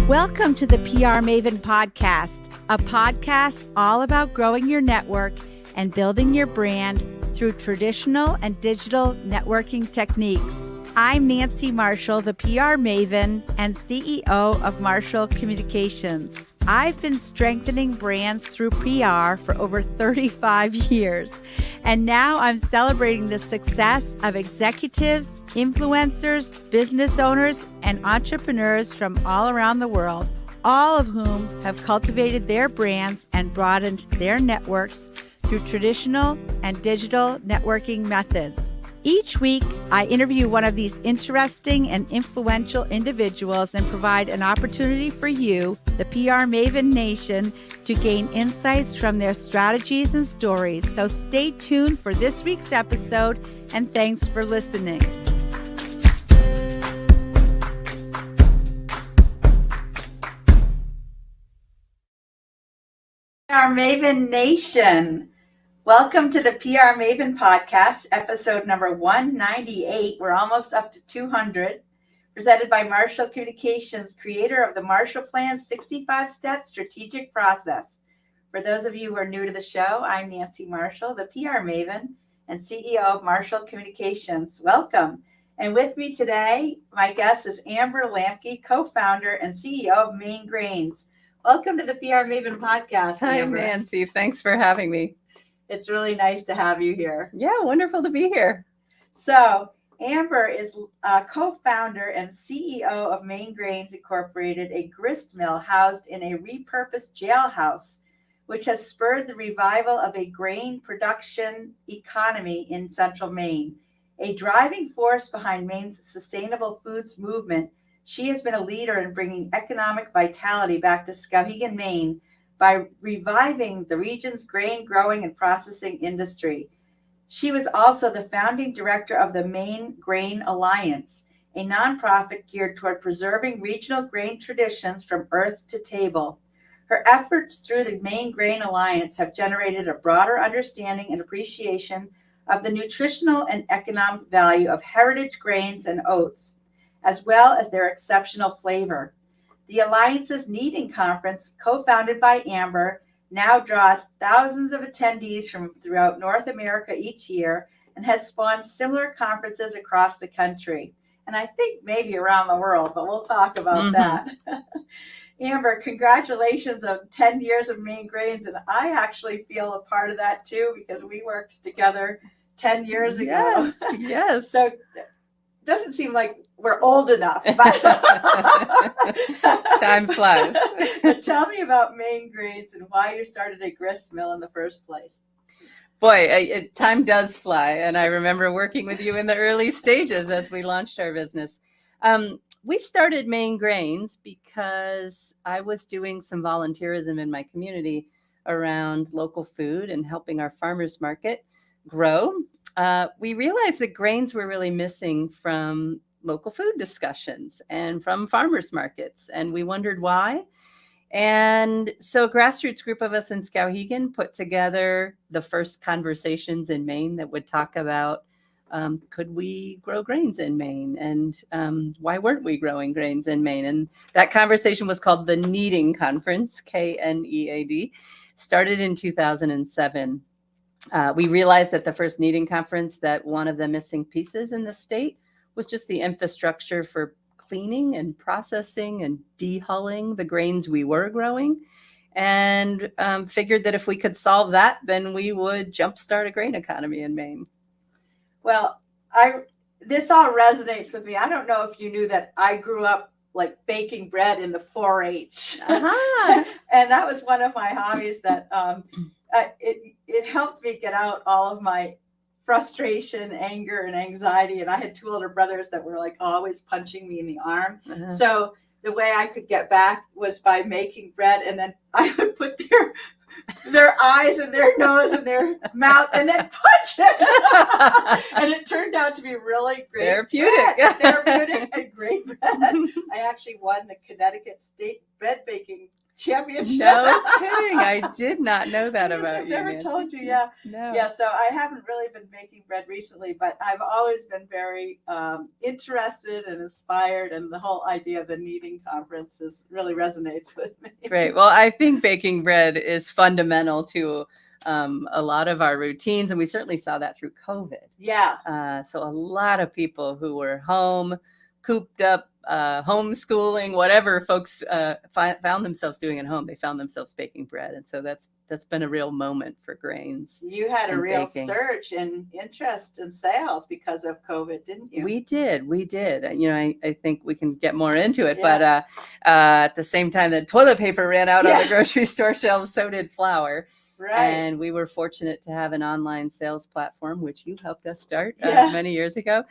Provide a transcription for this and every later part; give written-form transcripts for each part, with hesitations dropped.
Welcome to the PR Maven Podcast, a podcast all about growing your network and building your brand through traditional and digital networking techniques. I'm Nancy Marshall, the PR Maven and CEO of Marshall Communications. I've been strengthening brands through PR for over 35 years, and now I'm celebrating the success of executives, influencers, business owners, and entrepreneurs from all around the world, all of whom have cultivated their brands and broadened their networks through traditional and digital networking methods. Each week, I interview one of these interesting and influential individuals and provide an opportunity for you, the PR Maven Nation, to gain insights from their strategies and stories. So stay tuned for this week's episode, and thanks for listening. PR Maven Nation. Welcome to the PR Maven Podcast, episode number 198. We're almost up to 200. Presented by Marshall Communications, creator of the Marshall Plan 65-Step Strategic Process. For those of you who are new to the show, I'm Nancy Marshall, the PR Maven and CEO of Marshall Communications. Welcome. And with me today, my guest is Amber Lambke, co-founder and CEO of Maine Grains. Welcome to the PR Maven Podcast, Amber. Hi, Nancy. Thanks for having me. It's really nice to have you here. Yeah, wonderful to be here. So, Amber is co-founder and CEO of Maine Grains Incorporated, a grist mill housed in a repurposed jailhouse, which has spurred the revival of a grain production economy in central Maine. A driving force behind Maine's sustainable foods movement, she has been a leader in bringing economic vitality back to Skowhegan, Maine, by reviving the region's grain growing and processing industry. She was also the founding director of the Maine Grain Alliance, a nonprofit geared toward preserving regional grain traditions from earth to table. Her efforts through the Maine Grain Alliance have generated a broader understanding and appreciation of the nutritional and economic value of heritage grains and oats, as well as their exceptional flavor. The Alliance's Kneading Conference, co-founded by Amber, now draws thousands of attendees from throughout North America each year and has spawned similar conferences across the country. And I think maybe around the world, but we'll talk about that. Amber, congratulations on 10 years of Maine Grains. And I actually feel a part of that too, because we worked together 10 years ago. Yes. So doesn't seem like we're old enough. But Time flies. Tell me about Maine Grains and why you started a grist mill in the first place. Boy, time does fly. And I remember working with you in the early stages as we launched our business. We started Maine Grains because I was doing some volunteerism in my community around local food and helping our farmers market grow. We realized that grains were really missing from local food discussions and from farmers markets, and we wondered why. And so a grassroots group of us in Skowhegan put together the first conversations in Maine that would talk about could we grow grains in Maine, and why weren't we growing grains in Maine? And that conversation was called the Kneading Conference, KNEAD, started in 2007. We realized at the first Kneading Conference that one of the missing pieces in the state was just the infrastructure for cleaning and processing and dehulling the grains we were growing, and figured that if we could solve that, then we would jumpstart a grain economy in Maine. Well, this all resonates with me. I don't know if you knew that I grew up like baking bread in the 4-H. Uh-huh. And that was one of my hobbies that it helps me get out all of my frustration, anger, and anxiety. And I had two older brothers that were like always punching me in the arm. Uh-huh. So the way I could get back was by making bread, and then I would put their eyes and their nose and their mouth and then punch it. And it turned out to be really great. Therapeutic and great bread. I actually won the Connecticut State bread baking championship. No kidding. I did not know that I guess about I've you. never Nancy. told you. Yeah. No. Yeah. So I haven't really been baking bread recently, but I've always been very interested and inspired. And the whole idea of the kneading conference really resonates with me. Great. Well, I think baking bread is fundamental to a lot of our routines. And we certainly saw that through COVID. Yeah. So a lot of people who were home, cooped up, homeschooling, whatever folks found themselves doing at home, they found themselves baking bread. And so that's been a real moment for grains. You had a and real baking. surge in interest in sales because of COVID, didn't you? We did. You know, I think we can get more into it, Yeah. but at the same time that toilet paper ran out on Yeah. the grocery store shelves, so did flour. Right. And we were fortunate to have an online sales platform, which you helped us start Yeah. many years ago.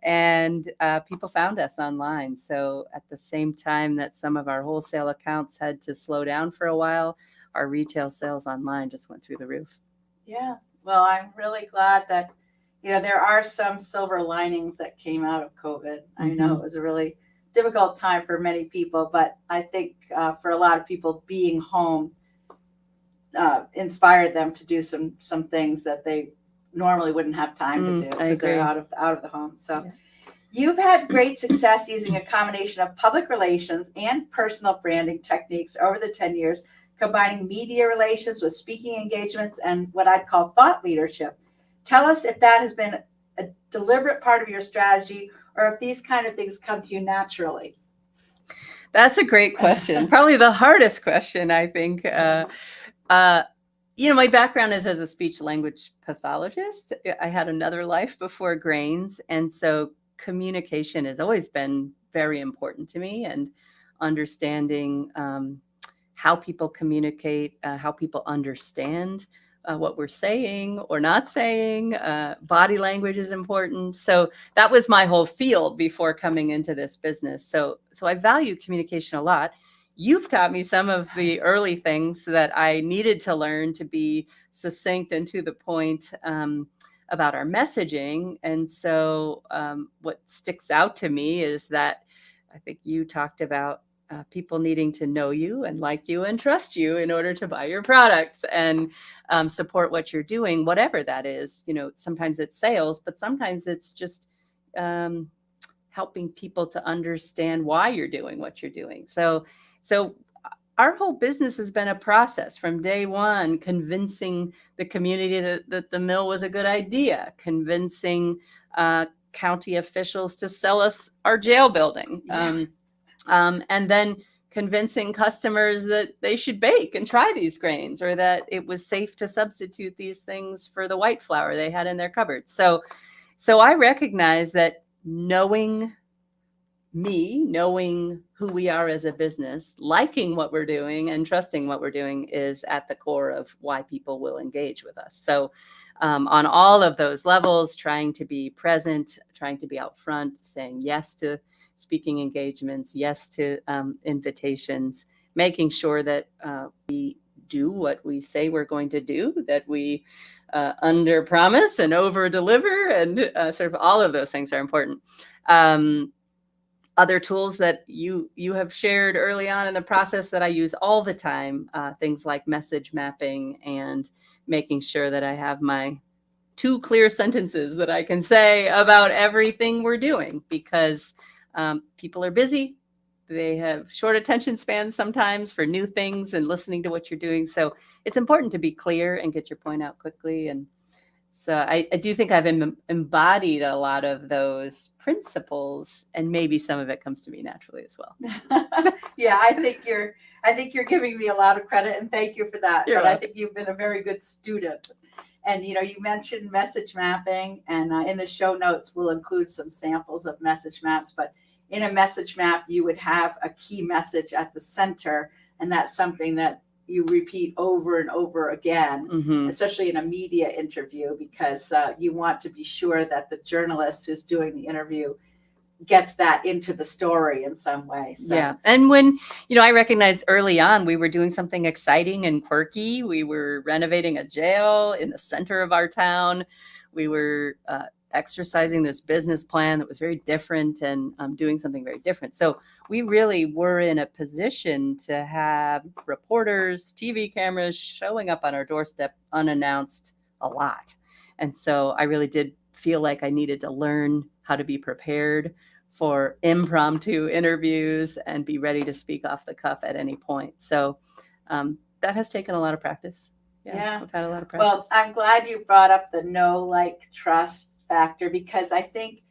And people found us online. So at the same time that some of our wholesale accounts had to slow down for a while, our retail sales online just went through the roof. Yeah. Well, I'm really glad that, you know, there are some silver linings that came out of COVID. I know it was a really difficult time for many people, but I think for a lot of people, being home inspired them to do some things that they normally wouldn't have time to do because they're out of the home. So Yeah. You've had great success using a combination of public relations and personal branding techniques over the 10 years, combining media relations with speaking engagements and what I'd call thought leadership. Tell us if that has been a deliberate part of your strategy or if these kind of things come to you naturally. That's a great question. Probably the hardest question, I think. You know, my background is as a speech language pathologist. I had another life before grains. And so communication has always been very important to me, and understanding how people communicate, how people understand what we're saying or not saying. Body language is important. So that was my whole field before coming into this business. So I value communication a lot. You've taught me some of the early things that I needed to learn to be succinct and to the point about our messaging. And so what sticks out to me is that I think you talked about people needing to know you and like you and trust you in order to buy your products and support what you're doing, whatever that is. You know, sometimes it's sales, but sometimes it's just helping people to understand why you're doing what you're doing. So our whole business has been a process from day one, convincing the community that the mill was a good idea, convincing county officials to sell us our jail building, and then convincing customers that they should bake and try these grains, or that it was safe to substitute these things for the white flour they had in their cupboards. So I recognize that knowing who we are as a business, liking what we're doing and trusting what we're doing is at the core of why people will engage with us. So on all of those levels, trying to be present, trying to be out front, saying yes to speaking engagements, yes to invitations, making sure that we do what we say we're going to do, that we under promise and over deliver, and sort of all of those things are important. Other tools that you have shared early on in the process that I use all the time, things like message mapping and making sure that I have my 2 clear sentences that I can say about everything we're doing, because people are busy. They have short attention spans sometimes for new things and listening to what you're doing. So it's important to be clear and get your point out quickly. And so I do think I've embodied a lot of those principles, and maybe some of it comes to me naturally as well. Yeah, I think you're giving me a lot of credit, and thank you for that. You're but welcome. I think you've been a very good student. And you know, you mentioned message mapping, and in the show notes we'll include some samples of message maps. But in a message map, you would have a key message at the center, and that's something that you repeat over and over again, especially in a media interview, because you want to be sure that the journalist who's doing the interview gets that into the story in some way. So. Yeah. And when, I recognized early on we were doing something exciting and quirky. We were renovating a jail in the center of our town. We were exercising this business plan that was very different and doing something very different. So we really were in a position to have reporters, TV cameras showing up on our doorstep unannounced a lot. And so I really did feel like I needed to learn how to be prepared for impromptu interviews and be ready to speak off the cuff at any point. So that has taken a lot of practice. Yeah. I've had a lot of practice. Well, I'm glad you brought up the know, like, trust factor, because I think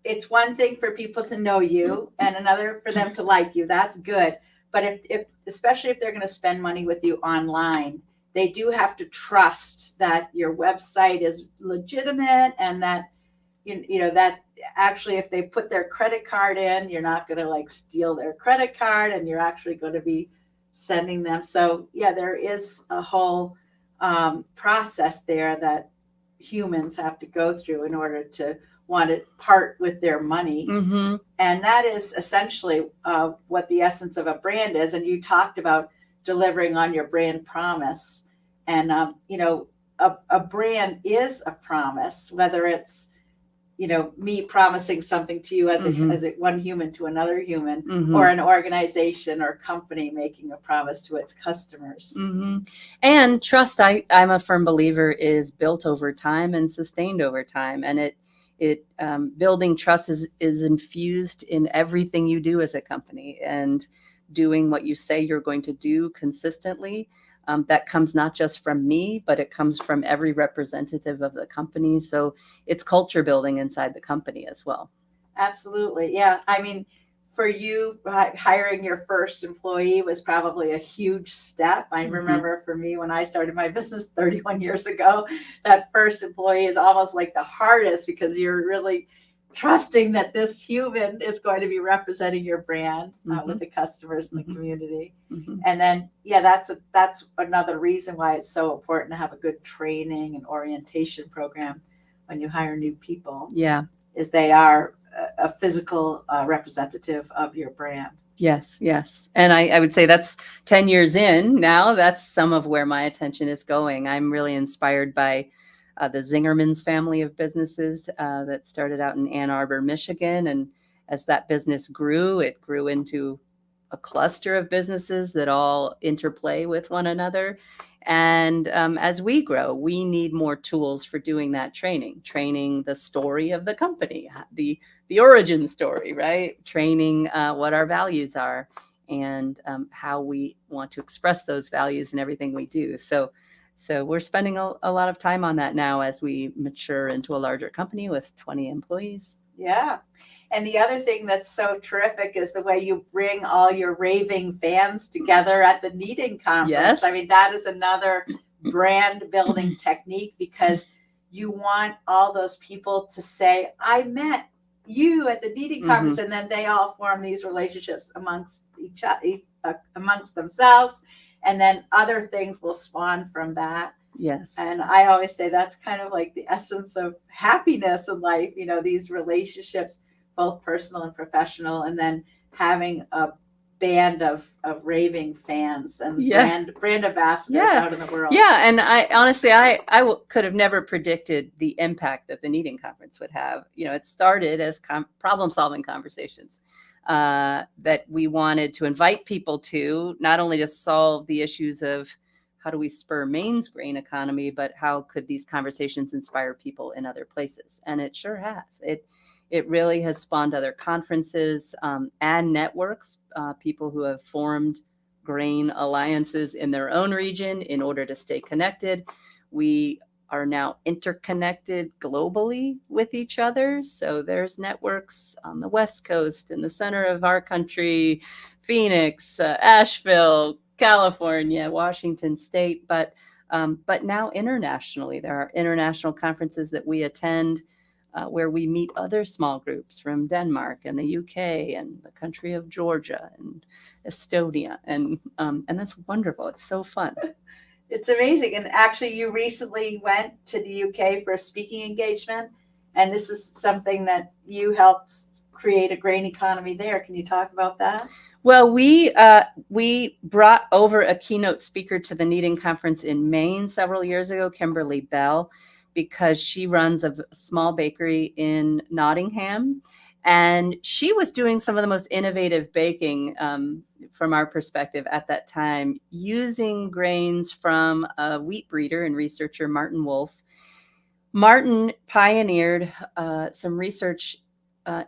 it's one thing for people to know you and another for them to like you. That's good. But if especially if they're going to spend money with you online, they do have to trust that your website is legitimate and that you know that actually if they put their credit card in, you're not going to like steal their credit card and you're actually going to be sending them. So yeah, there is a whole process there that humans have to go through in order to want to part with their money. Mm-hmm. And that is essentially what the essence of a brand is. And you talked about delivering on your brand promise. And, you know, a brand is a promise, whether it's, you know, me promising something to you as a one human to another human, or an organization or company making a promise to its customers. And trust, I'm a firm believer, is built over time and sustained over time. And building trust is infused in everything you do as a company, and doing what you say you're going to do consistently. That comes not just from me, but it comes from every representative of the company. So it's culture building inside the company as well. Absolutely. Yeah. I mean, for you, hiring your first employee was probably a huge step. I remember for me, when I started my business 31 years ago, that first employee is almost like the hardest, because you're really trusting that this human is going to be representing your brand with the customers and the community. And then, yeah, that's another reason why it's so important to have a good training and orientation program when you hire new people. Yeah. Is they are a physical representative of your brand. Yes. And I would say that's 10 years in now. That's some of where my attention is going. I'm really inspired by the Zingerman's family of businesses that started out in Ann Arbor, Michigan. And as that business grew, it grew into a cluster of businesses that all interplay with one another. And as we grow, we need more tools for doing that training the story of the company, the origin story, right? Training what our values are and how we want to express those values in everything we do. So we're spending a lot of time on that now as we mature into a larger company with 20 employees. Yeah. And the other thing that's so terrific is the way you bring all your raving fans together at the Kneading Conference. Yes. I mean, that is another brand building technique, because you want all those people to say, I met you at the Kneading Conference. And then they all form these relationships amongst each other, amongst themselves. And then other things will spawn from that. Yes. And I always say that's kind of like the essence of happiness in life, you know, these relationships, both personal and professional, and then having a band of raving fans and brand ambassadors out in the world. Yeah. And I honestly, I could have never predicted the impact that the Kneading Conference would have. You know, it started as problem solving conversations that we wanted to invite people to, not only to solve the issues of how do we spur Maine's grain economy, but how could these conversations inspire people in other places? And it sure has. It really has spawned other conferences and networks, people who have formed grain alliances in their own region in order to stay connected. We are now interconnected globally with each other. So there's networks on the West Coast, in the center of our country, Phoenix, Asheville, California, Washington State, but now internationally. There are international conferences that we attend where we meet other small groups from Denmark and the UK and the country of Georgia and Estonia. And that's wonderful. It's so fun. It's amazing. And actually, you recently went to the UK for a speaking engagement. And this is something that you helped create a grain economy there. Can you talk about that? Well, we brought over a keynote speaker to the Kneading Conference in Maine several years ago, Kimberly Bell. because she runs a small bakery in Nottingham. And she was doing some of the most innovative baking from our perspective at that time, using grains from a wheat breeder and researcher, Martin Wolf. Martin pioneered some research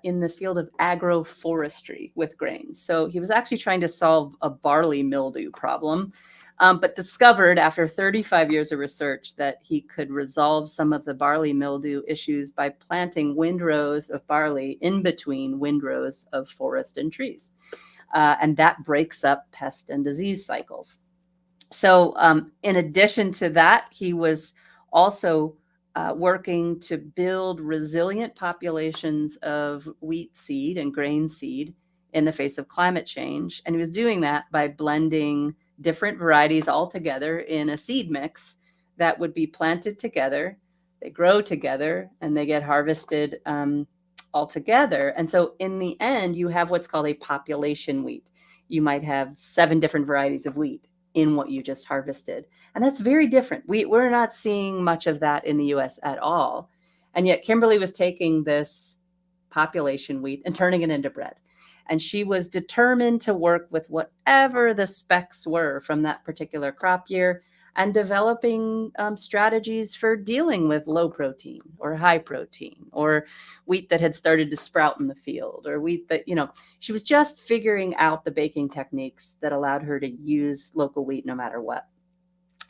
in the field of agroforestry with grains. So he was actually trying to solve a barley mildew problem, but discovered after 35 years of research that he could resolve some of the barley mildew issues by planting windrows of barley in between windrows of forest and trees. And that breaks up pest and disease cycles. So in addition to that, he was also working to build resilient populations of wheat seed and grain seed in the face of climate change. And he was doing that by blending different varieties all together in a seed mix that would be planted together. They grow together and they get harvested all together. And so in the end, you have what's called a population wheat. You might have 7 different varieties of wheat in what you just harvested. And that's very different. We're not seeing much of that in the US at all. And yet Kimberly was taking this population wheat and turning it into bread. And she was determined to work with whatever the specs were from that particular crop year and developing strategies for dealing with low protein or high protein or wheat that had started to sprout in the field or wheat that, she was just figuring out the baking techniques that allowed her to use local wheat no matter what.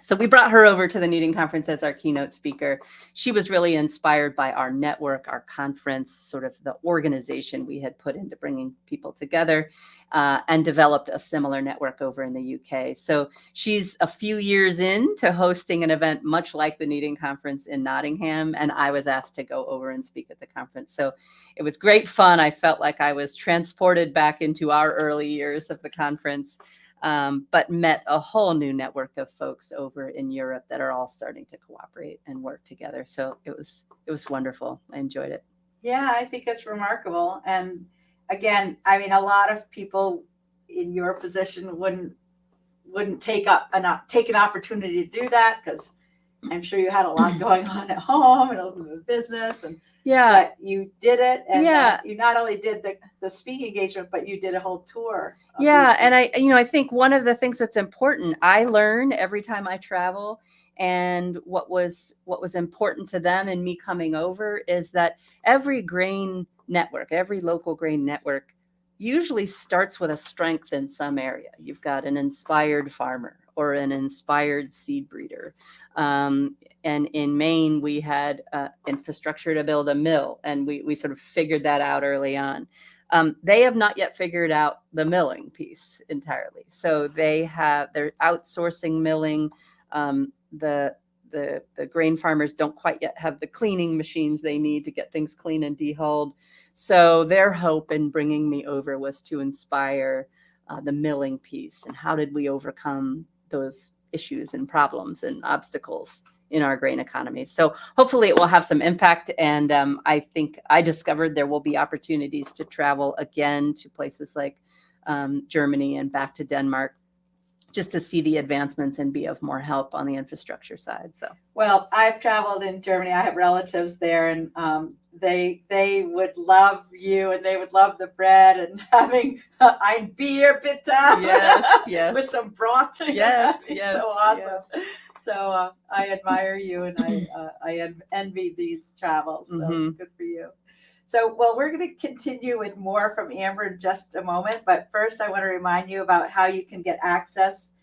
So we brought her over to the Kneading Conference as our keynote speaker. She was really inspired by our network, our conference, sort of the organization we had put into bringing people together, and developed a similar network over in the UK. So she's a few years into hosting an event much like the Kneading Conference in Nottingham, and I was asked to go over and speak at the conference. So it was great fun. I felt like I was transported back into our early years of the conference. But met a whole new network of folks over in Europe that are all starting to cooperate and work together. So it was wonderful. I enjoyed it. Yeah, I think it's remarkable. And again, I mean, a lot of people in your position wouldn't take an opportunity to do that because I'm sure you had a lot going on at home and a little bit of business and. Yeah, but you did it, and yeah. You not only did the speaking engagement, but you did a whole tour. Yeah, and I think one of the things that's important, I learn every time I travel, and what was important to them and me coming over is that every grain network, every local grain network, usually starts with a strength in some area. You've got an inspired farmer or an inspired seed breeder. And in Maine, we had infrastructure to build a mill, and we sort of figured that out early on. They have not yet figured out the milling piece entirely. So they're outsourcing milling. The grain farmers don't quite yet have the cleaning machines they need to get things clean and dehulled. So their hope in bringing me over was to inspire the milling piece. And how did we overcome those issues and problems and obstacles in our grain economy? So hopefully it will have some impact. And I think I discovered there will be opportunities to travel again to places like Germany and back to Denmark, just to see the advancements and be of more help on the infrastructure side. So, well, I've traveled in Germany. I have relatives there, and they would love you, and they would love the bread and having ein Bier bitte. Yes, with some broth. Yes, so awesome. Yes. So I admire you, and I envy these travels. So Good for you. So, well, we're going to continue with more from Amber in just a moment. But first, I want to remind you about how you can get access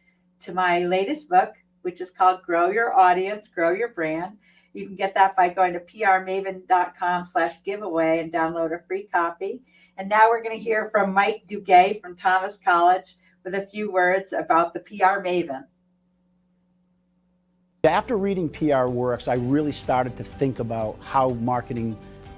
to my latest book, which is called Grow Your Audience, Grow Your Brand. You can get that by going to prmaven.com/giveaway and download a free copy. And now we're going to hear from Mike Duguay from Thomas College with a few words about the PR Maven. After reading PR Works, I really started to think about how marketing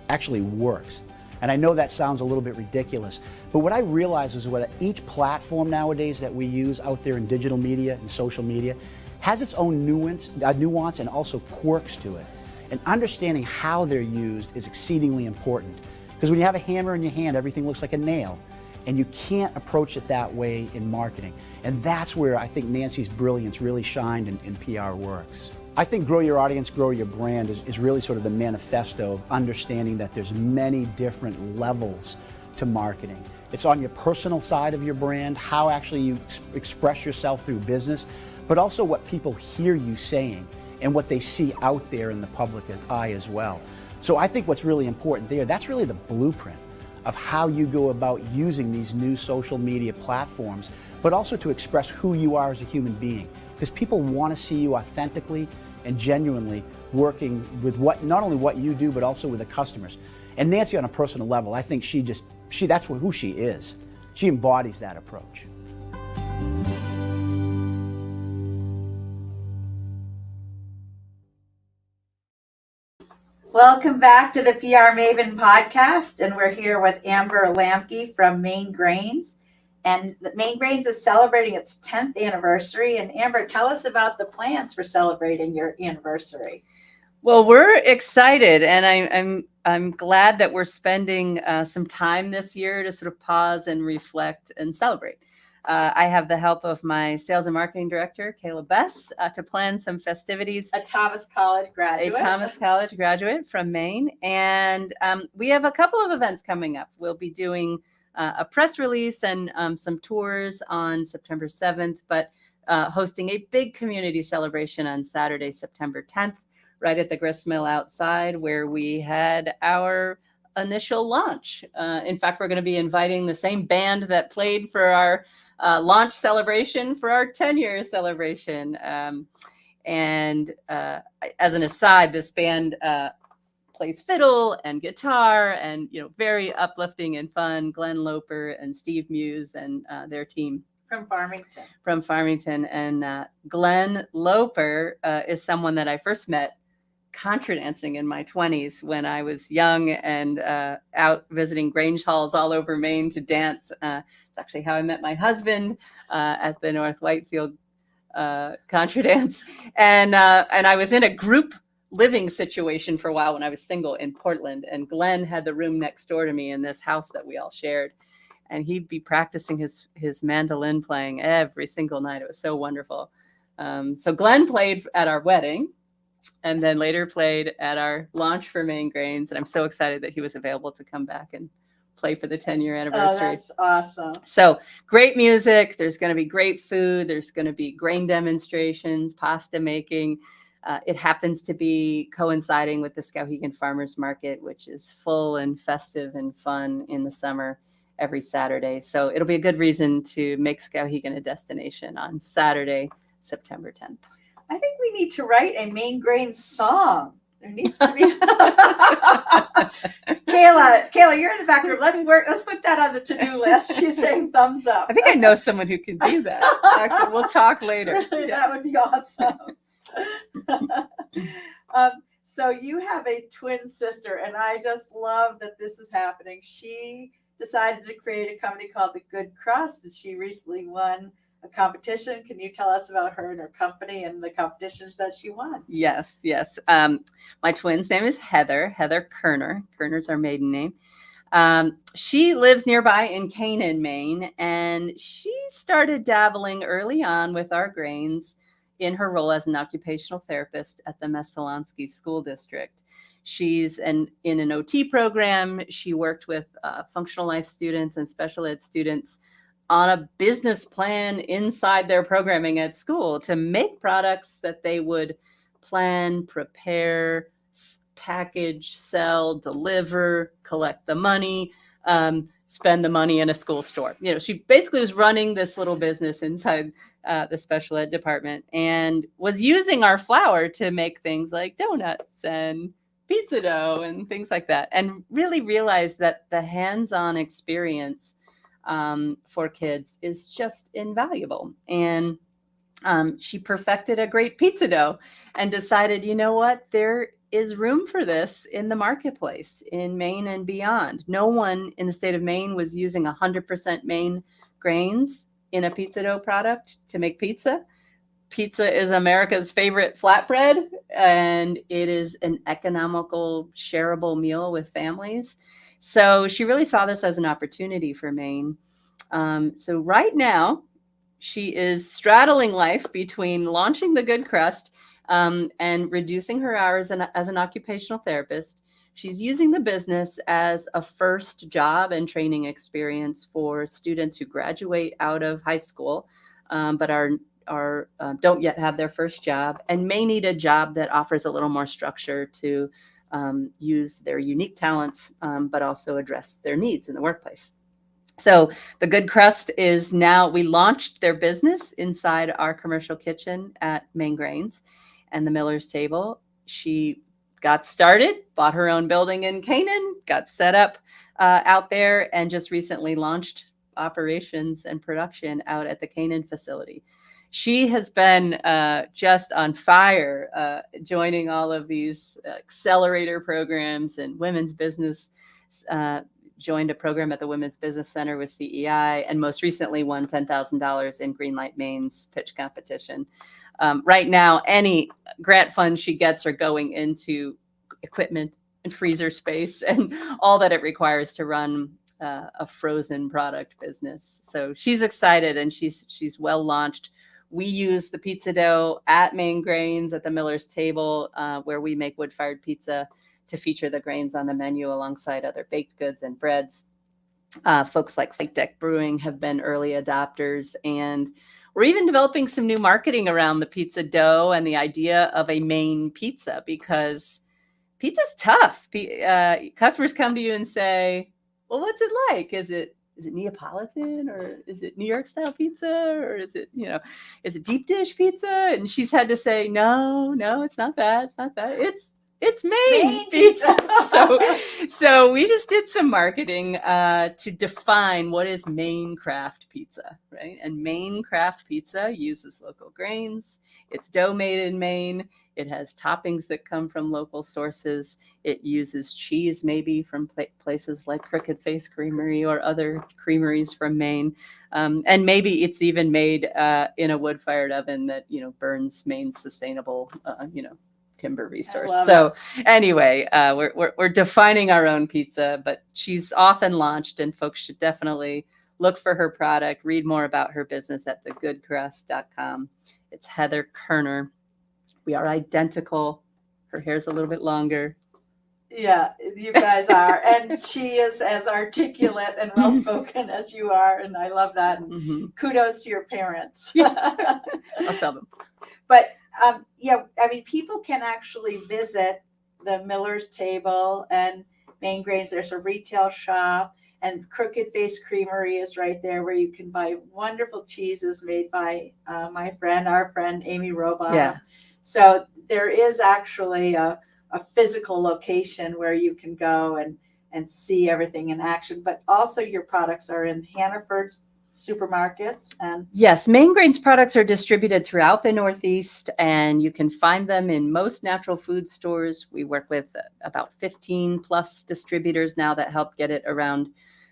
actually works. And I know that sounds a little bit ridiculous, but what I realize is that each platform nowadays that we use out there in digital media and social media has its own nuance and also quirks to it. And understanding how they're used is exceedingly important. Because when you have a hammer in your hand, everything looks like a nail. And you can't approach it that way in marketing. And that's where I think Nancy's brilliance really shined in PR Works. I think grow your audience, grow your brand is really sort of the manifesto of understanding that there's many different levels to marketing. It's on your personal side of your brand, how actually you express yourself through business, but also what people hear you saying and what they see out there in the public eye as well. So I think what's really important there, that's really the blueprint of how you go about using these new social media platforms, but also to express who you are as a human being. Because people want to see you authentically and genuinely working with not only what you do, but also with the customers. And Nancy, on a personal level, I think that's who she is. She embodies that approach. Welcome back to the PR Maven Podcast, and we're here with Amber Lambke from Maine Grains. And Maine Grains is celebrating its 10th anniversary. And Amber, tell us about the plans for celebrating your anniversary. Well, we're excited, and I'm glad that we're spending some time this year to sort of pause and reflect and celebrate. I have the help of my sales and marketing director, Kayla Bess, to plan some festivities. A Thomas College graduate from Maine. And we have a couple of events coming up. We'll be doing a press release and some tours on September 7th, but hosting a big community celebration on Saturday, September 10th, right at the grist mill outside where we had our initial launch. In fact, we're going to be inviting the same band that played for our launch celebration for our 10-year celebration. And as an aside, this band plays fiddle and guitar and, very uplifting and fun. Glenn Loper and Steve Muse and their team. From Farmington. And Glenn Loper is someone that I first met contra dancing in my 20s when I was young and out visiting Grange halls all over Maine to dance. It's actually how I met my husband at the North Whitefield contra dance. And I was in a group living situation for a while when I was single in Portland, and Glenn had the room next door to me in this house that we all shared. And he'd be practicing his mandolin playing every single night. It was so wonderful. So Glenn played at our wedding, and then later played at our launch for Maine Grains. And I'm so excited that he was available to come back and play for the 10-year anniversary. Oh, that's awesome. So great music. There's going to be great food. There's going to be grain demonstrations, pasta making. It happens to be coinciding with the Skowhegan Farmers Market, which is full and festive and fun in the summer every Saturday. So it'll be a good reason to make Skowhegan a destination on Saturday, September 10th. I think we need to write a Maine Grains song. There needs to be. Kayla, you're in the back room. Let's put that on the to-do list. She's saying thumbs up. I think I know someone who can do that. Actually, we'll talk later. Really, yeah. That would be awesome. So you have a twin sister, and I just love that this is happening. She decided to create a company called The Good Crust, and she recently won a competition. Can you tell us about her and her company and the competitions that she won? Yes. My twin's name is Heather Kerner. Kerner's our maiden name. She lives nearby in Canaan, Maine, and she started dabbling early on with our grains in her role as an occupational therapist at the Messalonsky School District. She's in an OT program. She worked with functional life students and special ed students on a business plan inside their programming at school to make products that they would plan, prepare, package, sell, deliver, collect the money, spend the money in a school store. She basically was running this little business inside the special ed department and was using our flour to make things like donuts and pizza dough and things like that, and really realized that the hands-on experience for kids is just invaluable. And she perfected a great pizza dough and decided, there is room for this in the marketplace in Maine and beyond. No one in the state of Maine was using 100% Maine grains in a pizza dough product to make pizza. Pizza is America's favorite flatbread, and it is an economical, shareable meal with families. So she really saw this as an opportunity for Maine. So right now, she is straddling life between launching The Good Crust and reducing her hours as an occupational therapist. She's using the business as a first job and training experience for students who graduate out of high school, but don't yet have their first job and may need a job that offers a little more structure to use their unique talents, but also address their needs in the workplace. So the Good Crust is now, we launched their business inside our commercial kitchen at Main Grains and the Miller's Table. She got started, bought her own building in Canaan, got set up out there, and just recently launched operations and production out at the Canaan facility. She has been just on fire, joining all of these accelerator programs and women's business, joined a program at the Women's Business Center with CEI, and most recently won $10,000 in Greenlight Maine's pitch competition. Right now, any grant funds she gets are going into equipment and freezer space and all that it requires to run a frozen product business. So she's excited and she's well launched. We use the pizza dough at Main Grains at the Miller's Table, where we make wood-fired pizza, to feature the grains on the menu alongside other baked goods and breads. Folks like Flake Deck Brewing have been early adopters, and we're even developing some new marketing around the pizza dough and the idea of a Maine pizza, because pizza's tough. Customers come to you and say, well, what's it like? Is it Neapolitan, or is it New York style pizza, or is it deep dish pizza? And she's had to say, no, it's not that. It's not that. It's Maine pizza. So we just did some marketing to define what is Maine craft pizza, right? And Maine craft pizza uses local grains. It's dough made in Maine. It has toppings that come from local sources. It uses cheese maybe from places like Crooked Face Creamery or other creameries from Maine. And maybe it's even made in a wood-fired oven that, burns Maine's sustainable, timber resource. So anyway, we're defining our own pizza, but she's often launched, and folks should definitely look for her product, read more about her business at thegoodcrust.com. It's Heather Kerner. We are identical. Her hair's a little bit longer. Yeah, you guys are. And she is as articulate and well-spoken as you are. And I love that. And kudos to your parents. I'll tell them. But people can actually visit the Miller's Table and Main Grains. There's a retail shop, and Crooked Face Creamery is right there, where you can buy wonderful cheeses made by our friend Amy Robach. Yes. So there is actually a physical location where you can go and see everything in action. But also your products are in Hannaford's supermarkets. And yes, Main Grains products are distributed throughout the Northeast, and you can find them in most natural food stores. We work with about 15 plus distributors now that help get it around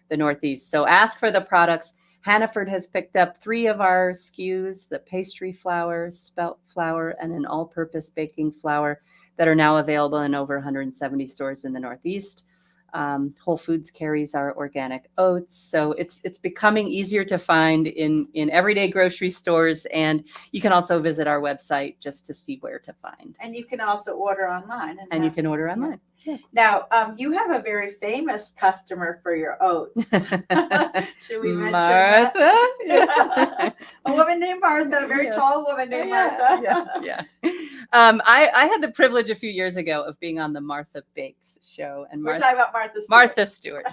the Northeast. So ask for the products. Hannaford has picked up 3 of our SKUs, the pastry flour, spelt flour, and an all-purpose baking flour, that are now available in over 170 stores in the Northeast. Whole Foods carries our organic oats. So it's becoming easier to find in everyday grocery stores. And you can also visit our website just to see where to find. And you can also order online. You can order online. Yeah. Now, you have a very famous customer for your oats. Should we mention Martha? that? Yeah. A woman named Martha, a very tall woman named Martha. Yeah. I had the privilege a few years ago of being on the Martha Bakes show. And we're talking about Martha Stewart. Martha Stewart,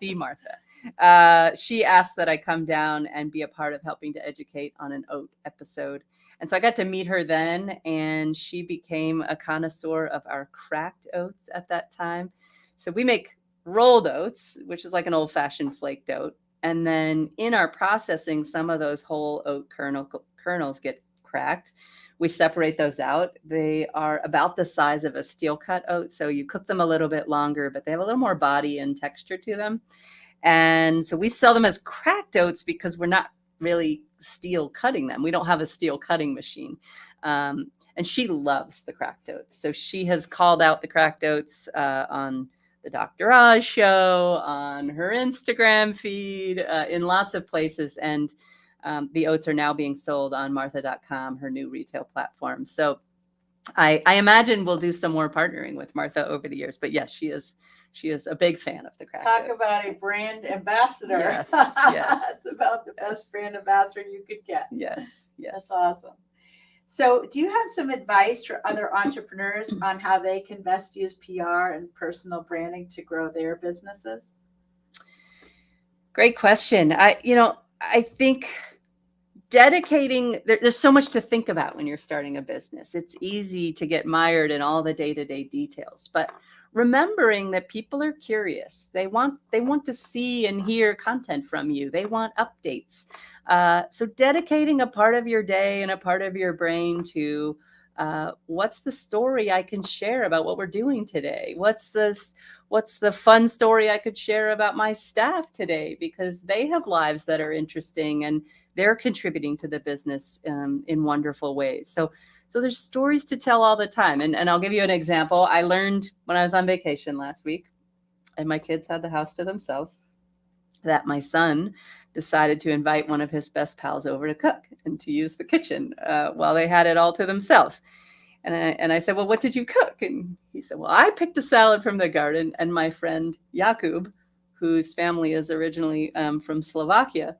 the Martha. She asked that I come down and be a part of helping to educate on an oat episode. And so I got to meet her then, and she became a connoisseur of our cracked oats at that time. So we make rolled oats, which is like an old-fashioned flaked oat. And then in our processing, some of those whole oat kernels get cracked. We separate those out. They are about the size of a steel cut oat. So you cook them a little bit longer, but they have a little more body and texture to them. And so we sell them as cracked oats because we're not really steel cutting them. We don't have a steel cutting machine. And she loves the cracked oats. So she has called out the cracked oats on the Dr. Oz show, on her Instagram feed, in lots of places. And the oats are now being sold on martha.com, her new retail platform. So I imagine we'll do some more partnering with Martha over the years. But yes, she is a big fan of the cracked Talk oats. about a brand ambassador. Yes, yes. It's about the best brand ambassador you could get. Yes, yes. That's awesome. So, do you have some advice for other entrepreneurs on how they can best use PR and personal branding to grow their businesses? Great question. I think there's so much to think about when you're starting a business. It's easy to get mired in all the day-to-day details, but remembering that people are curious. They want to see and hear content from you. They want updates. So dedicating a part of your day and a part of your brain to what's the story I can share about what we're doing today? What's the fun story I could share about my staff today? Because they have lives that are interesting and they're contributing to the business in wonderful ways. So there's stories to tell all the time. And I'll give you an example. I learned when I was on vacation last week and my kids had the house to themselves that my son decided to invite one of his best pals over to cook and to use the kitchen while they had it all to themselves. And I said, well, what did you cook? And he said, well, I picked a salad from the garden. And my friend Jakub, whose family is originally from Slovakia,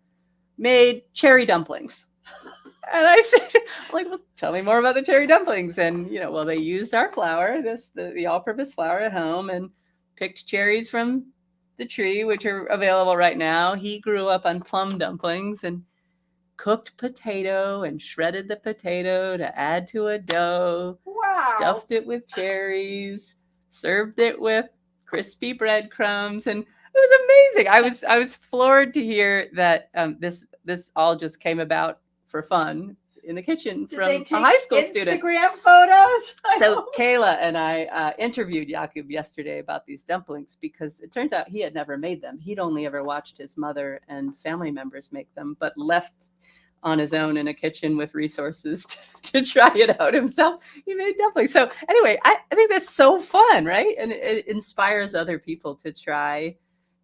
made cherry dumplings. And I said, well, tell me more about the cherry dumplings. And, well, they used our flour, the all-purpose flour at home, and picked cherries from the tree, which are available right now. He grew up on plum dumplings and cooked potato and shredded the potato to add to a dough. Wow. Stuffed it with cherries, served it with crispy breadcrumbs, and it was amazing. I was floored to hear that this all just came about for fun in the kitchen from a high school student. Instagram photos. So Kayla and I interviewed Jakub yesterday about these dumplings because it turns out he had never made them. He'd only ever watched his mother and family members make them, but left on his own in a kitchen with resources to try it out himself. He made dumplings. So anyway, I think that's so fun, right? And it inspires other people to try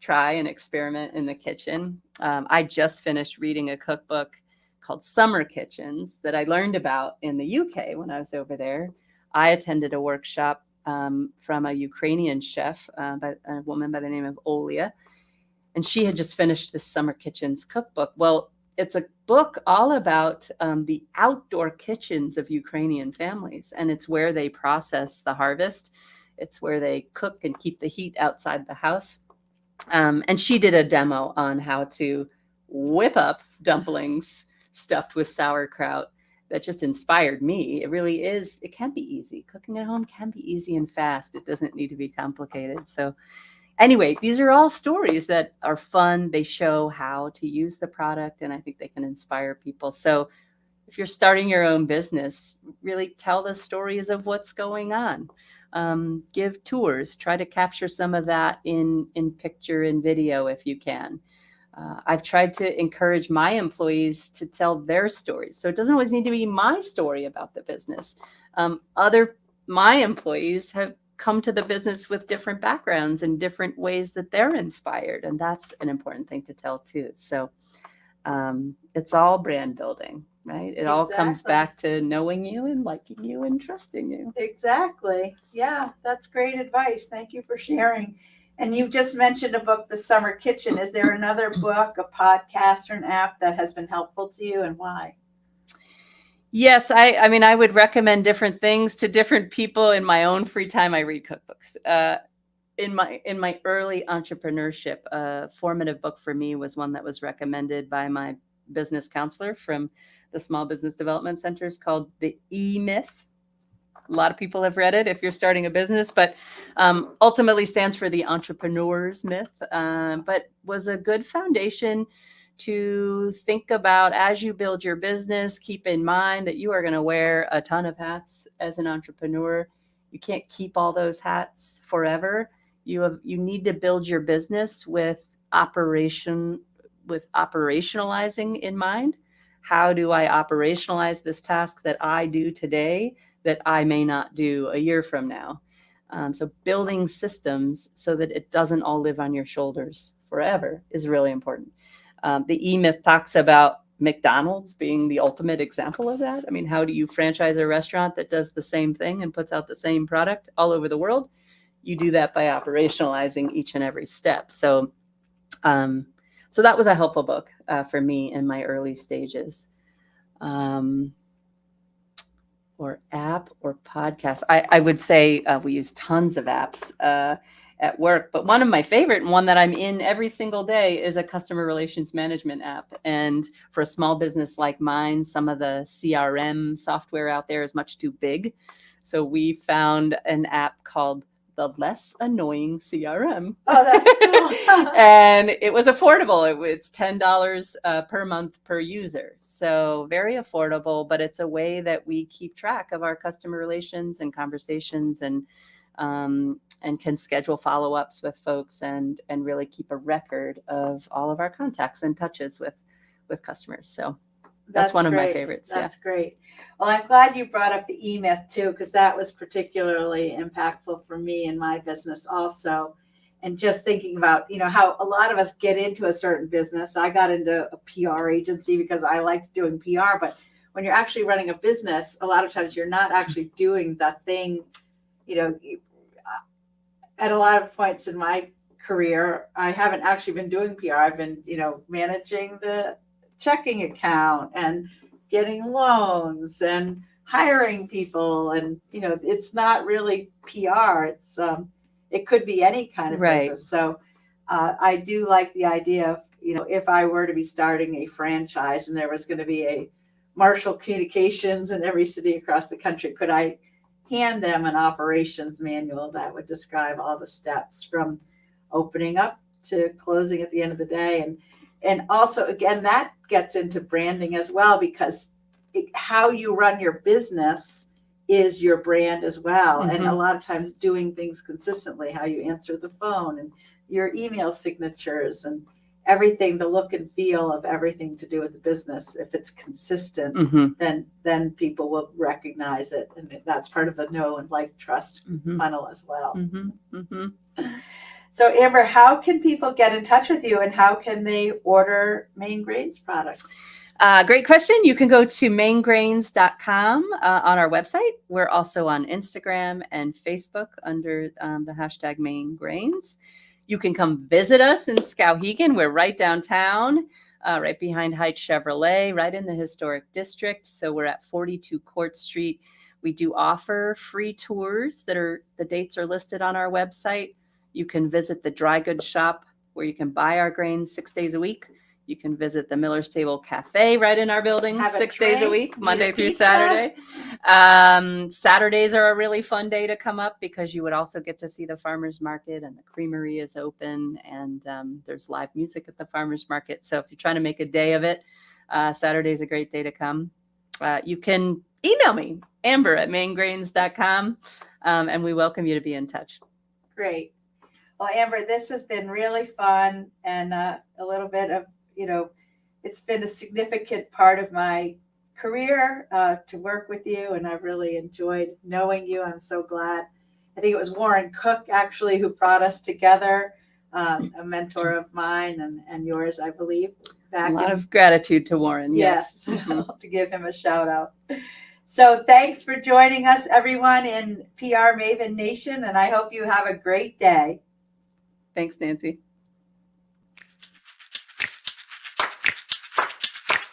and experiment in the kitchen. I just finished reading a cookbook called Summer Kitchens that I learned about in the UK when I was over there. I attended a workshop from a Ukrainian chef, a woman by the name of Olia, and she had just finished this Summer Kitchens cookbook. Well, it's a book all about the outdoor kitchens of Ukrainian families, and it's where they process the harvest. It's where they cook and keep the heat outside the house. And she did a demo on how to whip up dumplings stuffed with sauerkraut that just inspired me. It really is. It can be easy. Cooking at home can be easy and fast. It doesn't need to be complicated. So anyway, these are all stories that are fun. They show how to use the product, and I think they can inspire people. So if you're starting your own business, really tell the stories of what's going on. Give tours. Try to capture some of that in picture and video if you can. I've tried to encourage my employees to tell their stories. So it doesn't always need to be my story about the business. My employees have come to the business with different backgrounds and different ways that they're inspired. And that's an important thing to tell too. So it's all brand building, right? It all comes back to knowing you and liking you and trusting you. Exactly. Yeah, that's great advice. Thank you for sharing. And you just mentioned a book, The Summer Kitchen. Is there another book, a podcast, or an app that has been helpful to you, and why? Yes, I mean, I would recommend different things to different people. In my own free time, I read cookbooks. In my early entrepreneurship, a formative book for me was one that was recommended by my business counselor from the Small Business Development Centers called The E-Myth. A lot of people have read it if you're starting a business, but ultimately stands for the entrepreneur's myth, but was a good foundation to think about as you build your business. Keep in mind that you are going to wear a ton of hats as an entrepreneur. You can't keep all those hats forever. You need to build your business with operationalizing in mind. How do I operationalize this task that I do today that I may not do a year from now? So building systems so that it doesn't all live on your shoulders forever is really important. The E-Myth talks about McDonald's being the ultimate example of that. I mean, how do you franchise a restaurant that does the same thing and puts out the same product all over the world? You do that by operationalizing each and every step. So that was a helpful book for me in my early stages. Or app or podcast. I would say we use tons of apps at work, but one of my favorite, and one that I'm in every single day, is a customer relations management app. And for a small business like mine, some of the CRM software out there is much too big. So we found an app called the Less Annoying CRM. Oh, that's cool. And it was affordable. It's $10 per month per user. So very affordable, but it's a way that we keep track of our customer relations and conversations, and can schedule follow-ups with folks and really keep a record of all of our contacts and touches with customers. So that's one of my favorites. That's great. Well, I'm glad you brought up the E-Myth too, because that was particularly impactful for me in my business also. And just thinking about, how a lot of us get into a certain business. I got into a PR agency because I liked doing PR, but when you're actually running a business, a lot of times you're not actually doing the thing, at a lot of points in my career, I haven't actually been doing PR. I've been, managing the checking account and getting loans and hiring people, and it's not really PR. It's it could be any kind of business. So I do like the idea of if I were to be starting a franchise and there was going to be a Marshall Communications in every city across the country, could I hand them an operations manual that would describe all the steps from opening up to closing at the end of the day? And also, again, that gets into branding as well, because how you run your business is your brand as well. Mm-hmm. And a lot of times doing things consistently, how you answer the phone and your email signatures and everything, the look and feel of everything to do with the business. If it's consistent, mm-hmm. then people will recognize it. And that's part of the know and like trust mm-hmm. funnel as well. Mm-hmm. Mm-hmm. So Amber, how can people get in touch with you, and how can they order Maven Grains products? Great question. You can go to maingrains.com on our website. We're also on Instagram and Facebook under the hashtag Maven Grains. You can come visit us in Skowhegan. We're right downtown, right behind Heights Chevrolet, right in the historic district. So we're at 42 Court Street. We do offer free tours the dates are listed on our website. You can visit the dry goods shop where you can buy our grains 6 days a week. You can visit the Miller's Table Cafe right in our building 6 days a week, Monday through Saturday. Saturdays are a really fun day to come up because you would also get to see the farmers market, and the creamery is open, and there's live music at the farmers market. So if you're trying to make a day of it, Saturday's a great day to come. You can email me, amber@maingrains.com, and we welcome you to be in touch. Great. Well, Amber, this has been really fun, and a little bit of, it's been a significant part of my career to work with you, and I've really enjoyed knowing you. I'm so glad. I think it was Warren Cook, actually, who brought us together, a mentor of mine and yours, I believe. A lot of gratitude to Warren. Yes. To give him a shout out. So thanks for joining us, everyone, in PR Maven Nation, and I hope you have a great day. Thanks, Nancy.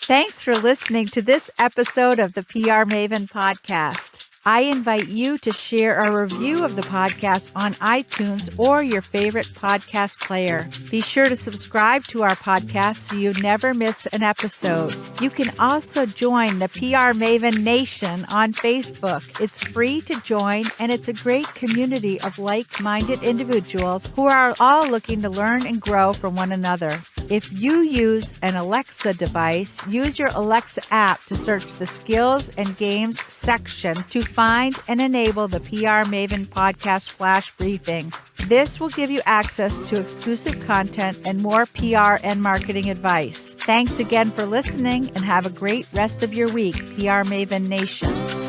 Thanks for listening to this episode of the PR Maven Podcast. I invite you to share a review of the podcast on iTunes or your favorite podcast player. Be sure to subscribe to our podcast so you never miss an episode. You can also join the PR Maven Nation on Facebook. It's free to join, and it's a great community of like-minded individuals who are all looking to learn and grow from one another. If you use an Alexa device, use your Alexa app to search the skills and games section to find and enable the PR Maven Podcast Flash Briefing. This will give you access to exclusive content and more PR and marketing advice. Thanks again for listening, and have a great rest of your week, PR Maven Nation.